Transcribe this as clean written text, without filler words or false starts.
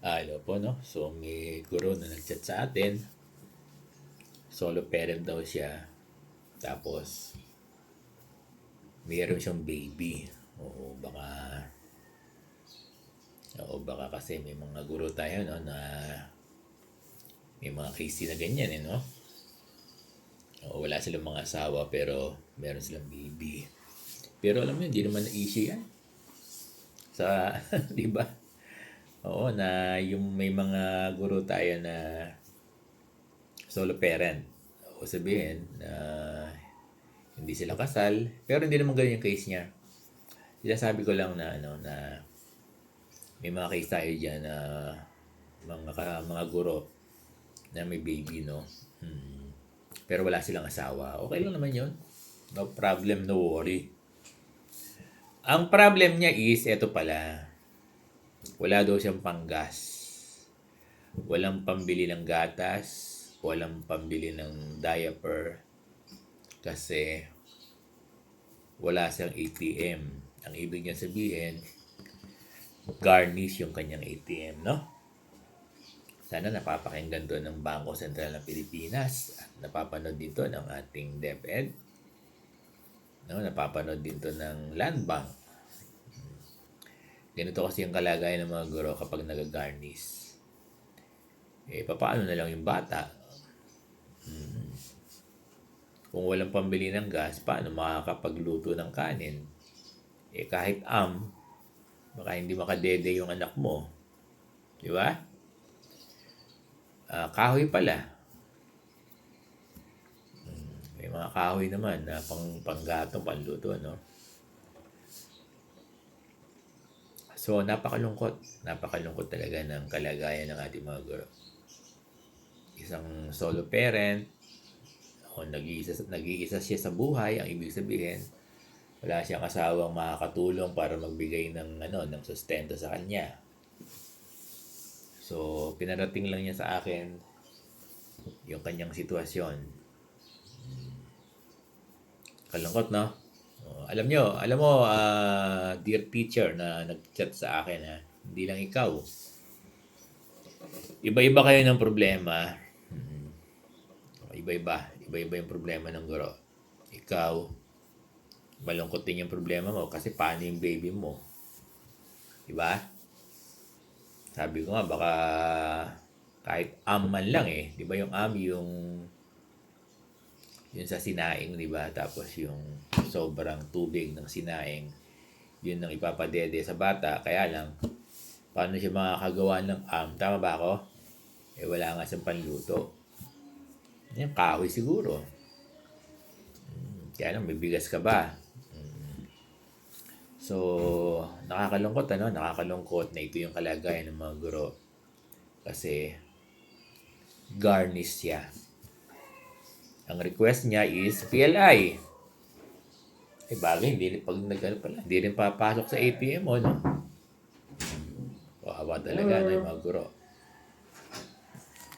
Hello po, no? So, may guro na nag-chat sa atin. Solo parent daw siya. Tapos, mayroon siyang baby. Oo, baka kasi may mga guro tayo, no, na may mga case na ganyan, no? Oo, wala silang mga asawa, pero meron silang baby. Pero alam mo, hindi naman na-issue yan. Sa, di ba? Oo, na yung may mga guro tayo na solo parent. O sabihin na hindi sila kasal, pero hindi naman ganyan yung case niya. Sinasabi ko lang na na may mga case tayo diyan na mga guro na may baby, no. Pero wala silang asawa. Okay lang naman 'yon. No problem, no worry. Ang problem niya is eto pala. Wala daw siyang panggas. Walang pambili ng gatas, walang pambili ng diaper kasi wala siyang ATM. Ang ibig niya sabihin, garnish yung kanyang ATM, no? Sana napapakinggan to ng Bangko Sentral ng Pilipinas at napapanood dito ng ating DepEd. No, napapanood din to ng Land Bank. Ganito kasi yung kalagayan ng mga guro kapag nag-garnish. Paano na lang yung bata? Kung walang pambili ng gas, paano makakapagluto ng kanin? Kahit baka hindi makadede yung anak mo. Di ba? Kahoy pala. May mga kahoy naman na panggatong, panluto, no? So, napakalungkot. Napakalungkot talaga ng kalagayan ng ating mga guro. Isang solo parent, o nag-iisa siya sa buhay, ang ibig sabihin, wala siyang asawang makakatulong para magbigay ng sustento sa kanya. So, pinarating lang niya sa akin yung kanyang sitwasyon. Kalungkot, no? Alam mo, dear teacher na nag-chat sa akin, hindi lang ikaw. Iba-iba kayo ng problema. Iba-iba yung problema ng guro. Ikaw, malungkot din yung problema mo kasi paano yung baby mo? Diba? Sabi ko nga, baka kahit man lang di ba yung yung sa sinaing, di ba? Tapos yung sobrang tubig ng sinaing, yun ang ipapadede sa bata. Kaya lang, paano siya makakagawa ng Tama ba ako? Wala nga siyang panluto. Yung kahoy siguro. Kaya lang, may bigas ka ba? So, nakakalungkot, Nakakalungkot na ito yung kalagayan ng mga guro. Kasi, garnish siya. Ang request niya is PLI. Bagay, hindi rin papasok sa ATM, no? Kawawa talaga, yung mga guro.